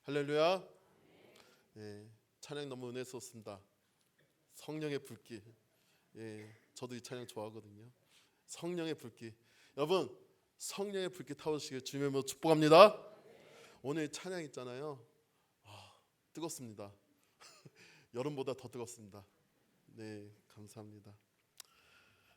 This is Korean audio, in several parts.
할렐루야. 예, 찬양 너무 은혜스럽습니다. 성령의 불길. 예, 저도 이 찬양 좋아하거든요. 성령의 불길. 여러분, 성령의 불길 타오르시길 주님의 이름으로 축복합니다. 오늘 찬양 있잖아요. 뜨겁습니다. 여름보다 더 뜨겁습니다. 네, 감사합니다.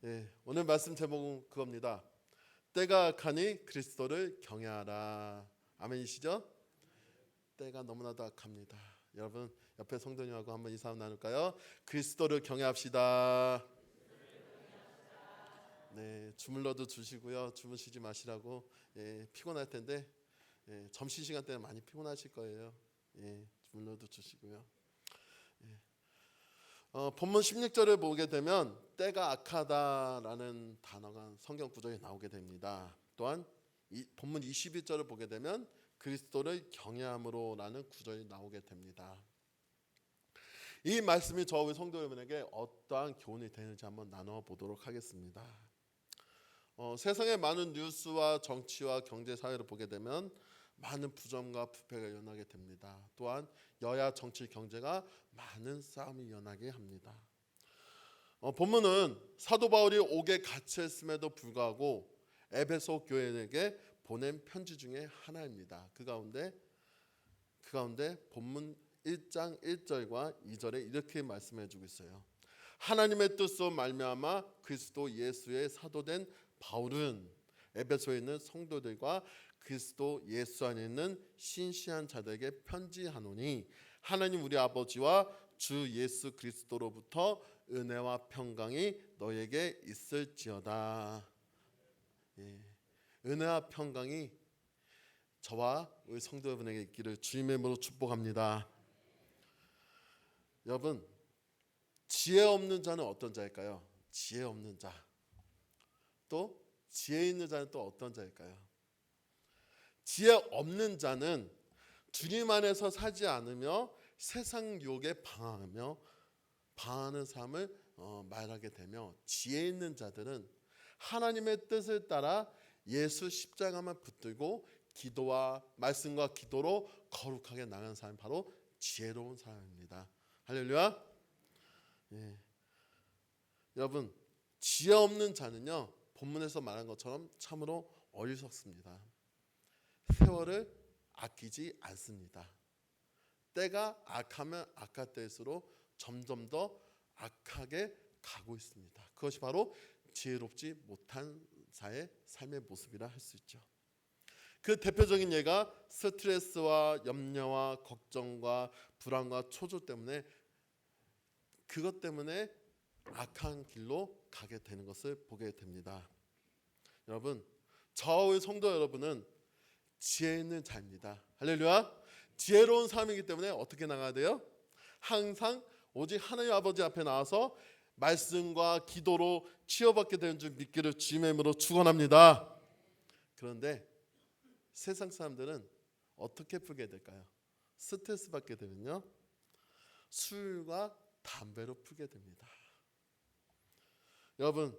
예, 오늘 말씀 제목은 그겁니다. 때가 악하니 그리스도를 경외하라. 아멘이시죠? 때가 너무나도 악합니다. 여러분 옆에 성도님하고 한번 인사 나눌까요? 그리스도를 경외합시다. 네, 주물러도 주시고요. 주무시지 마시라고. 예, 피곤할 텐데 점심시간 때는 많이 피곤하실 거예요. 예, 주물러도 주시고요. 예. 본문 16절을 보게 되면 때가 악하다라는 단어가 성경 구절에 나오게 됩니다. 또한 본문 21절을 보게 되면 그리스도를 경외함으로라는 구절이 나오게 됩니다. 이 말씀이 저와 성도 여러분에게 어떠한 교훈이 되는지 한번 나눠 보도록 하겠습니다. 세상의 많은 뉴스와 정치와 경제 사회를 보게 되면 많은 부정과 부패가 일어나게 됩니다. 또한 여야 정치 경제가 많은 싸움이 일어나게 합니다. 본문은 사도 바울이 옥에 갇혔음에도 불구하고 에베소 교회에게 보낸 편지 중에 하나입니다. 그 가운데 본문 1장 1절과 2절에 이렇게 말씀해 주고 있어요. 하나님의 뜻으로 말미암아 그리스도 예수의 사도된 바울은 에베소에 있는 성도들과 그리스도 예수 안에 있는 신시한 자들에게 편지하노니 하나님 우리 아버지와 주 예수 그리스도로부터 은혜와 평강이 너에게 있을지어다. 예, 은혜와 평강이 저와 우리 성도 여러분에게 있기를 주님의 이름으로 축복합니다. 여러분, 지혜 없는 자는 어떤 자일까요? 지혜 없는 자. 또 지혜 있는 자는 또 어떤 자일까요? 지혜 없는 자는 주님 안에서 살지 않으며 세상 유혹에 방하는 삶을 말하게 되며, 지혜 있는 자들은 하나님의 뜻을 따라 예수 십자가만 붙들고 기도와 말씀과 기도로 거룩하게 나가는 사람이 바로 지혜로운 사람입니다. 할렐루야. 예. 여러분, 지혜 없는 자는요, 본문에서 말한 것처럼 참으로 어리석습니다. 세월을 아끼지 않습니다. 때가 악하면 악할 때일수록 점점 더 악하게 가고 있습니다. 그것이 바로 지혜롭지 못한 자의 삶의 모습이라 할 수 있죠. 그 대표적인 예가 스트레스와 염려와 걱정과 불안과 초조 때문에, 그것 때문에 악한 길로 가게 되는 것을 보게 됩니다. 여러분, 저의 성도 여러분은 지혜 있는 자입니다. 할렐루야. 지혜로운 삶이기 때문에 어떻게 나가야 돼요? 항상 오직 하나님 아버지 앞에 나와서 말씀과 기도로 치유받게 되는 줄 믿기를 주님의 이름으로 축원합니다. 그런데 세상 사람들은 어떻게 풀게 될까요? 스트레스 받게 되면요, 술과 담배로 풀게 됩니다. 여러분,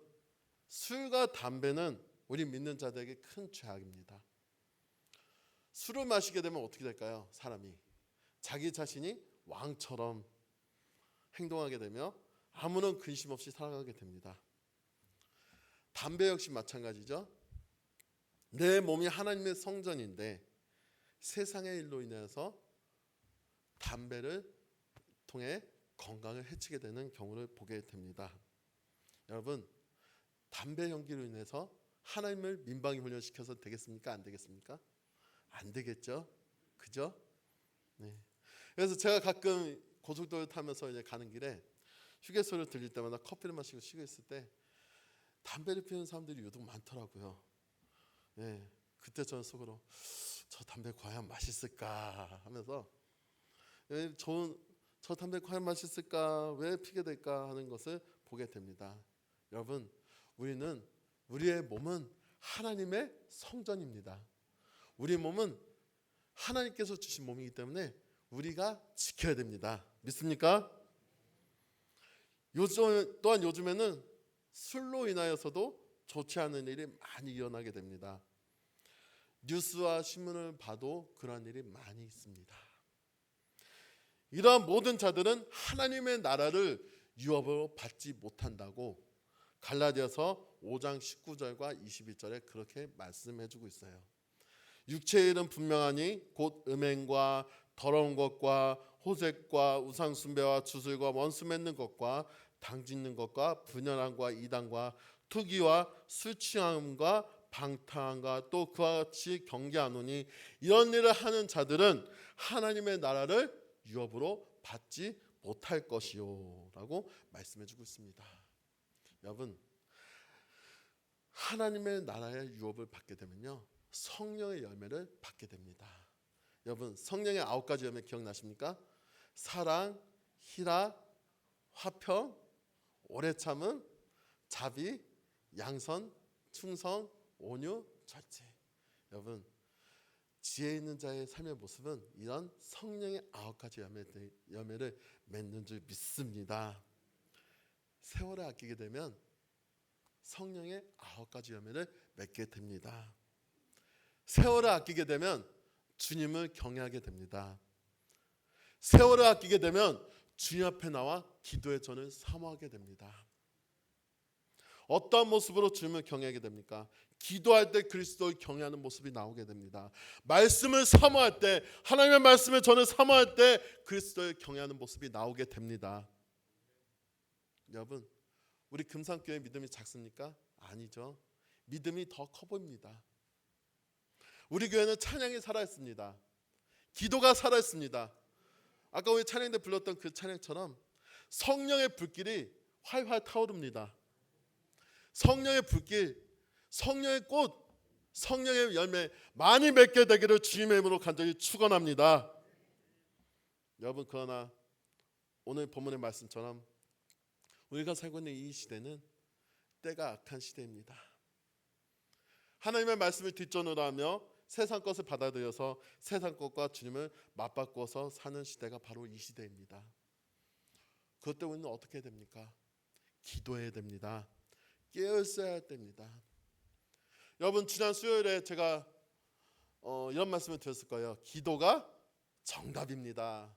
술과 담배는 우리 믿는 자들에게 큰 죄악입니다. 술을 마시게 되면 어떻게 될까요? 사람이 자기 자신이 왕처럼 행동하게 되며 아무런 근심 없이 살아가게 됩니다. 담배 역시 마찬가지죠. 내 몸이 하나님의 성전인데 세상의 일로 인해서 담배를 통해 건강을 해치게 되는 경우를 보게 됩니다. 여러분, 담배 연기로 인해서 하나님을 민방위 훈련시켜서 되겠습니까? 안 되겠습니까? 안 되겠죠. 그죠? 네. 그래서 제가 가끔 고속도로 타면서 이제 가는 길에 휴게소를 들릴 때마다 커피를 마시고 쉬고 있을 때 담배를 피우는 사람들이 유독 많더라고요. 예, 그때 저는 속으로 저 담배 과연 맛있을까 하면서, 저 담배 과연 맛있을까, 왜 피게 될까 하는 것을 보게 됩니다. 여러분, 우리의 몸은 하나님의 성전입니다. 우리 몸은 하나님께서 주신 몸이기 때문에 우리가 지켜야 됩니다. 믿습니까? 요즘에는 술로 인하여서도 좋지 않은 일이 많이 일어나게 됩니다. 뉴스와 신문을 봐도 그런 일이 많이 있습니다. 이러한 모든 자들은 하나님의 나라를 유업으로 받지 못한다고 갈라디아서 5장 19절과 22절에 그렇게 말씀해주고 있어요. 육체의 일은 분명하니 곧 음행과 더러운 것과 호색과 우상숭배와 주술과 원수 맺는 것과 당짓는 것과 분열함과 이단과 투기와 술취함과 방탕함과 또 그와 같이 경계하노니 이런 일을 하는 자들은 하나님의 나라를 유업으로 받지 못할 것이요 라고 말씀해주고 있습니다. 여러분, 하나님의 나라의 유업을 받게 되면요, 성령의 열매를 받게 됩니다. 여러분, 성령의 9가지 열매 기억나십니까? 사랑, 희락, 화평, 오래 참음, 자비, 양선, 충성, 온유, 절제. 여러분, 지혜 있는 자의 삶의 모습은 이런 성령의 9가지 열매를 맺는 줄 믿습니다. 세월을 아끼게 되면 성령의 9가지 열매를 맺게 됩니다. 세월을 아끼게 되면 주님을 경외하게 됩니다. 세월을 아끼게 되면 주님 앞에 나와 기도의 전을 사모하게 됩니다. 어떠한 모습으로 주님을 경외하게 됩니까? 기도할 때 그리스도를 경외하는 모습이 나오게 됩니다. 말씀을 사모할 때, 하나님의 말씀을 전을 사모할 때 그리스도를 경외하는 모습이 나오게 됩니다. 여러분, 우리 금산교회 믿음이 작습니까? 아니죠. 믿음이 더 커 보입니다. 우리 교회는 찬양이 살아있습니다. 기도가 살아있습니다. 아까 우리 찬양 때 불렀던 그 찬양처럼 성령의 불길이 활활 타오릅니다. 성령의 불길, 성령의 꽃, 성령의 열매 많이 맺게 되기를 주님의 이름으로 간절히 축원합니다. 여러분, 그러나 오늘 본문의 말씀처럼 우리가 살고 있는 이 시대는 때가 악한 시대입니다. 하나님의 말씀을 뒷전으로 하며 세상 것을 받아들여서 세상 것과 주님을 맞바꿔서 사는 시대가 바로 이 시대입니다. 그것 때문에 우리는 어떻게 해야 됩니까? 기도해야 됩니다. 깨어있어야 됩니다. 여러분, 지난 수요일에 제가 이런 말씀을 드렸을 거예요. 기도가 정답입니다.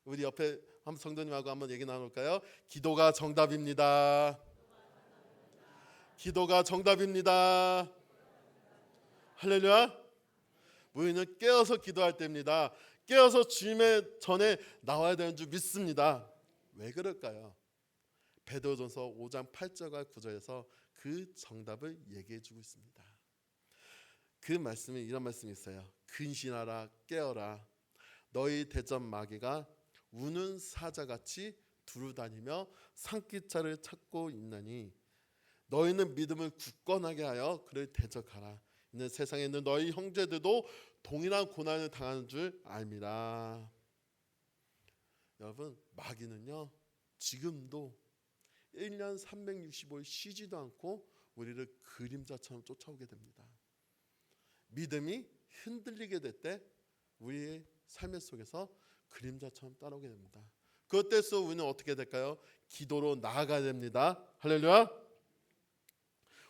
우리 옆에 한번 성도님하고 한번 얘기 나눌까요? 기도가 정답입니다. 기도가 정답입니다. 할렐루야. 우리는 깨어서 기도할 때입니다. 깨어서 주님의 전에 나와야 되는 줄 믿습니다. 왜 그럴까요? 베드로전서 5장 8절과 9절에서 그 정답을 얘기해 주고 있습니다. 그 말씀이 이런 말씀이 있어요. 근신하라, 깨어라. 너희 대적 마귀가 우는 사자같이 두루다니며 산기차를 찾고 있나니 너희는 믿음을 굳건하게 하여 그를 대적하라. 이는 세상에 있는 너희 형제들도 동일한 고난을 당하는 줄 알미라. 여러분, 마귀는요 지금도 1년 365일 쉬지도 않고 우리를 그림자처럼 쫓아오게 됩니다. 믿음이 흔들리게 될 때 우리의 삶의 속에서 그림자처럼 따라오게 됩니다. 그때서 우리는 어떻게 될까요? 기도로 나아가야 됩니다. 할렐루야.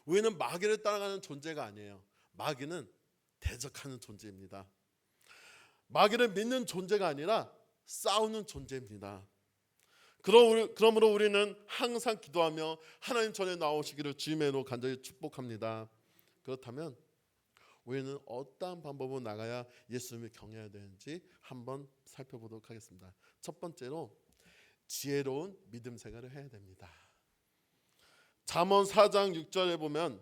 우리는 마귀를 따라가는 존재가 아니에요. 마귀는 대적하는 존재입니다. 마귀를 믿는 존재가 아니라 싸우는 존재입니다. 그러므로 우리는 항상 기도하며 하나님 전에 나오시기를 주님의 이름으로 간절히 축복합니다. 그렇다면 우리는 어떠한 방법으로 나가야 예수님을 경외해야 되는지 한번 살펴보도록 하겠습니다. 첫 번째로 지혜로운 믿음 생활을 해야 됩니다. 잠언 4장 6절에 보면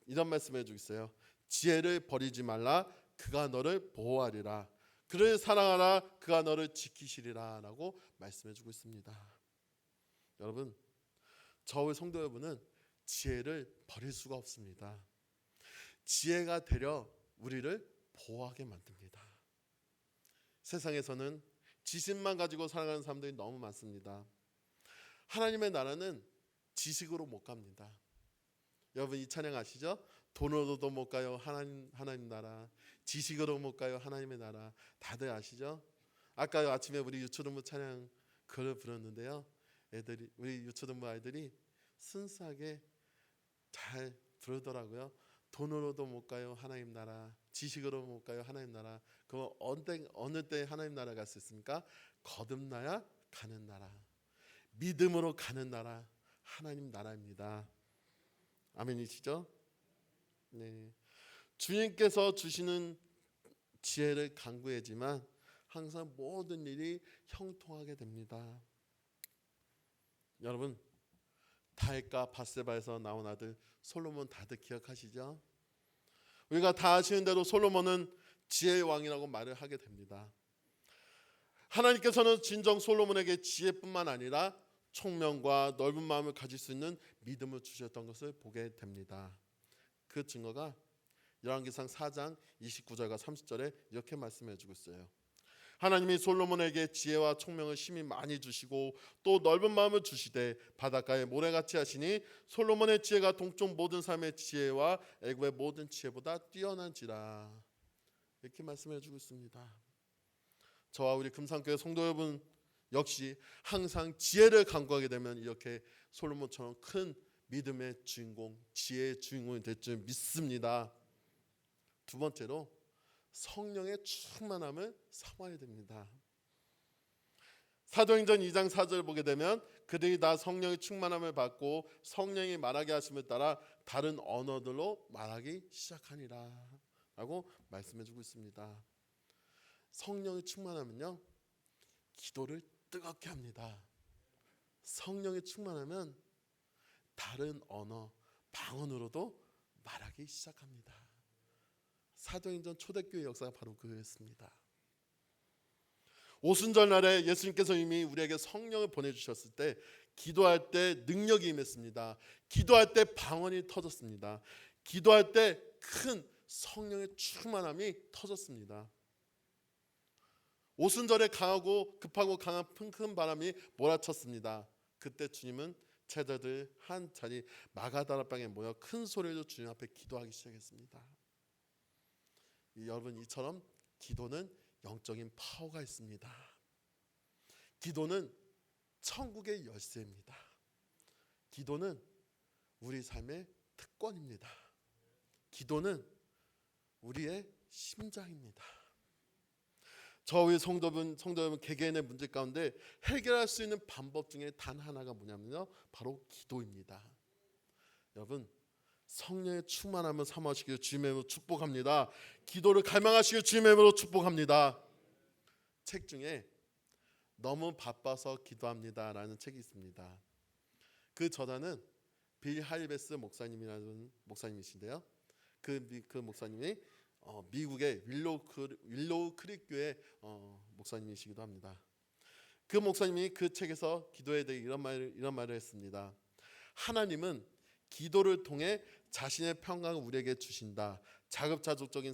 이런 말씀을 해주고 있어요. 지혜를 버리지 말라. 그가 너를 보호하리라. 그를 사랑하라. 그가 너를 지키시리라 라고 말씀해주고 있습니다. 여러분, 저의 성도 여러분은 지혜를 버릴 수가 없습니다. 지혜가 되려 우리를 보호하게 만듭니다. 세상에서는 지식만 가지고 살아가는 사람들이 너무 많습니다. 하나님의 나라는 지식으로 못 갑니다. 여러분, 이 찬양 아시죠? 돈으로도 못 가요. 하나님 나라. 지식으로 못 가요. 하나님의 나라. 다들 아시죠? 아까 아침에 우리 유초등부 찬양 그걸 부르는데요. 우리 유초등부 아이들이 순수하게 잘 부르더라고요. 돈으로도 못 가요 하나님 나라, 지식으로 못 가요 하나님 나라. 그럼 어느 때 하나님 나라 갈 수 있습니까? 거듭나야 가는 나라, 믿음으로 가는 나라, 하나님 나라입니다. 아멘이시죠? 네. 주님께서 주시는 지혜를 간구하지만 항상 모든 일이 형통하게 됩니다. 여러분, 다윗과 밧세바에서 나온 아들 솔로몬 다들 기억하시죠? 우리가 다 아시는 대로 솔로몬은 지혜의 왕이라고 말을 하게 됩니다. 하나님께서는 진정 솔로몬에게 지혜뿐만 아니라 총명과 넓은 마음을 가질 수 있는 믿음을 주셨던 것을 보게 됩니다. 그 증거가 열왕기상 4장 29절과 30절에 이렇게 말씀해 주고 있어요. 하나님이 솔로몬에게 지혜와 총명을 심히 많이 주시고 또 넓은 마음을 주시되 바닷가에 모래같이 하시니 솔로몬의 지혜가 동쪽 모든 사람의 지혜와 애굽의 모든 지혜보다 뛰어난지라. 이렇게 말씀해 주고 있습니다. 저와 우리 금산교회 성도 여러분 역시 항상 지혜를 간구하게 되면 이렇게 솔로몬처럼 큰 믿음의 주인공, 지혜의 주인공이 될 줄 믿습니다. 두 번째로 성령의 충만함을 삼아야 됩니다. 사도행전 2장 4절 보게 되면 그들이 다 성령의 충만함을 받고 성령이 말하게 하심을 따라 다른 언어들로 말하기 시작하니라 라고 말씀해 주고 있습니다. 성령의 충만함은요, 기도를 뜨겁게 합니다. 성령의 충만하면 다른 언어, 방언으로도 말하기 시작합니다. 사도행전 초대교회 역사가 바로 그였습니다. 오순절 날에 예수님께서 이미 우리에게 성령을 보내주셨을 때 기도할 때 능력이 임했습니다. 기도할 때 방언이 터졌습니다. 기도할 때 큰 성령의 충만함이 터졌습니다. 오순절에 강하고 급하고 강한 큰 바람이 몰아쳤습니다. 그때 주님은 제자들 한 자리 마가다라방에 모여 큰 소리로 주님 앞에 기도하기 시작했습니다. 여러분, 이처럼 기도는 영적인 파워가 있습니다. 기도는 천국의 열쇠입니다. 기도는 우리 삶의 특권입니다. 기도는 우리의 심장입니다. 저희 성도 여러분 개개인의 문제 가운데 해결할 수 있는 방법 중에 단 하나가 뭐냐면요, 바로 기도입니다. 여러분, 성령의 충만함을 삼으시길 주님의 이름으로 축복합니다. 기도를 갈망하시길 주님의 이름으로 축복합니다. 책 중에 너무 바빠서 기도합니다라는 책이 있습니다. 그 저자는 빌 하이베스 목사님이라는 목사님이신데요. 그 목사님이 미국의 윌로우 크릭 교회 목사님이시기도 합니다. 그 목사님이 그 책에서 기도에 대해 이런 말을 했습니다. 하나님은 기도를 통해 자신의 평강을 우리에게 주신다. 자급자족적인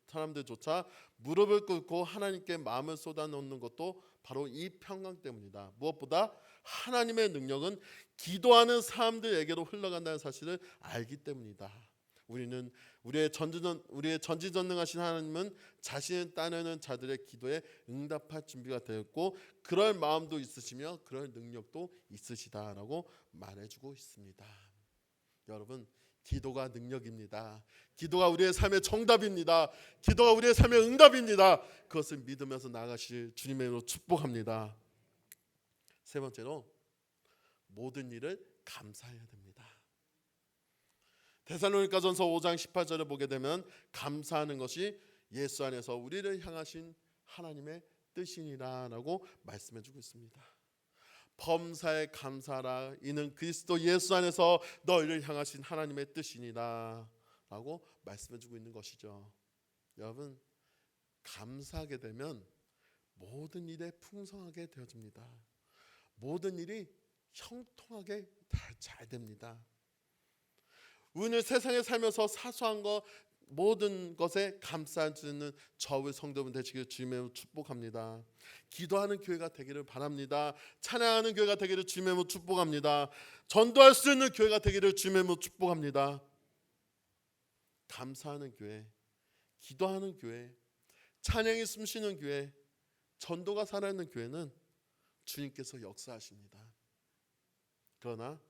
사람들조차 무릎을 꿇고 하나님께 마음을 쏟아놓는 것도 바로 이 평강 때문이다. 무엇보다 하나님의 능력은 기도하는 사람들에게로 흘러간다는 사실을 알기 때문이다. 우리의 전지전능하신 하나님은 자신을 따르는 자들의 기도에 응답할 준비가 되었고 그럴 마음도 있으시며 그럴 능력도 있으시다라고 말해주고 있습니다. 여러분, 기도가 능력입니다. 기도가 우리의 삶의 정답입니다. 기도가 우리의 삶의 응답입니다. 그것을 믿으면서 나아가실 주님의 이름으로 축복합니다. 세 번째로 모든 일을 감사해야 됩니다. 데살로니가전서 5장 18절을 보게 되면 감사하는 것이 예수 안에서 우리를 향하신 하나님의 뜻이니라라고 말씀해 주고 있습니다. 범사에 감사하라. 이는 그리스도 예수 안에서 너희를 향하신 하나님의 뜻이니라 라고 말씀해 주고 있는 것이죠. 여러분, 감사하게 되면 모든 일에 풍성하게 되어집니다. 모든 일이 형통하게 잘 됩니다. 오늘 세상에 살면서 사소한 것 모든 것에 감사하는 저의 성도분 되시기를 주님의 축복합니다. 기도하는 교회가 되기를 바랍니다. 찬양하는 교회가 되기를 주님의 축복합니다. 전도할 수 있는 교회가 되기를 주님의 축복합니다. 감사하는 교회, 기도하는 교회, 찬양이 숨쉬는 교회, 전도가 살아있는 교회는 주님께서 역사하십니다. 그러나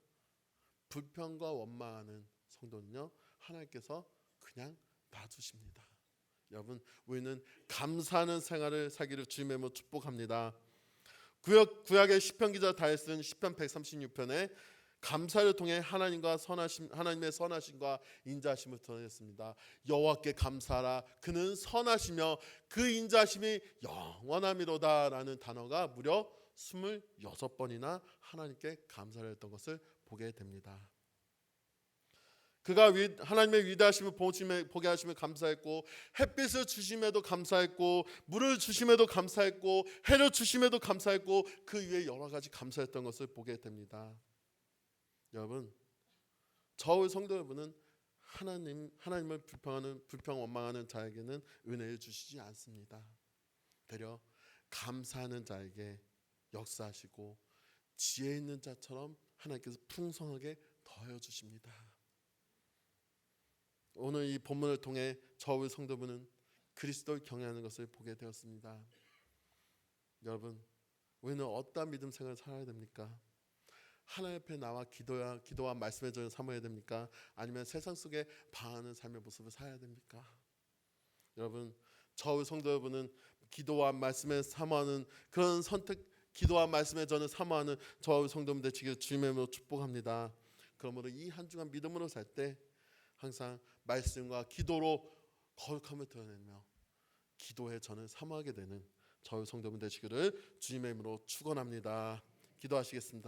불평과 원망하는 성도는요, 하나님께서 그냥 놔두십니다. 여러분, 우리는 감사하는 생활을 살기를 주님의 이름으로 축복합니다. 구약의 시편 기자 다윗 쓴 시편 136편에 감사를 통해 하나님의 선하심과 인자하심을 드러냈습니다. 여호와께 감사하라. 그는 선하시며 그 인자하심이 영원함이로다라는 단어가 무려 26번이나 하나님께 감사를 했던 것을 보게 됩니다. 그가 하나님의 위대하심을 보게 하심을 감사했고, 햇빛을 주심에도 감사했고, 물을 주심에도 감사했고, 해를 주심에도 감사했고, 그 위에 여러 가지 감사했던 것을 보게 됩니다. 여러분, 저의 성도 여러분은 하나님을 불평 원망하는 자에게는 은혜를 주시지 않습니다. 되려 감사하는 자에게 역사하시고 지혜 있는 자처럼 하나님께서 풍성하게 더해 주십니다. 오늘 이 본문을 통해 저의 성도분은 그리스도를 경외하는 것을 보게 되었습니다. 여러분, 우리는 어떠한 믿음 생활을 살아야 됩니까? 하나님 앞에 나와 기도와 말씀의 전을 삼아야 됩니까? 아니면 세상 속에 방하는 삶의 모습을 살아야 됩니까? 여러분, 저의 성도 여러분은 기도와 말씀에 사모하는 그런 기도와 말씀의 전을 사모하는 저의 성도분 되시기를 주님의 이름으로 축복합니다. 그러므로 이 한 주간 믿음으로 살 때 항상 말씀과 기도로 거룩함을 드러내며 기도의 전을 사모하게 되는 저의 성도분 되시기를 주님의 이름으로 축원합니다. 기도하시겠습니다.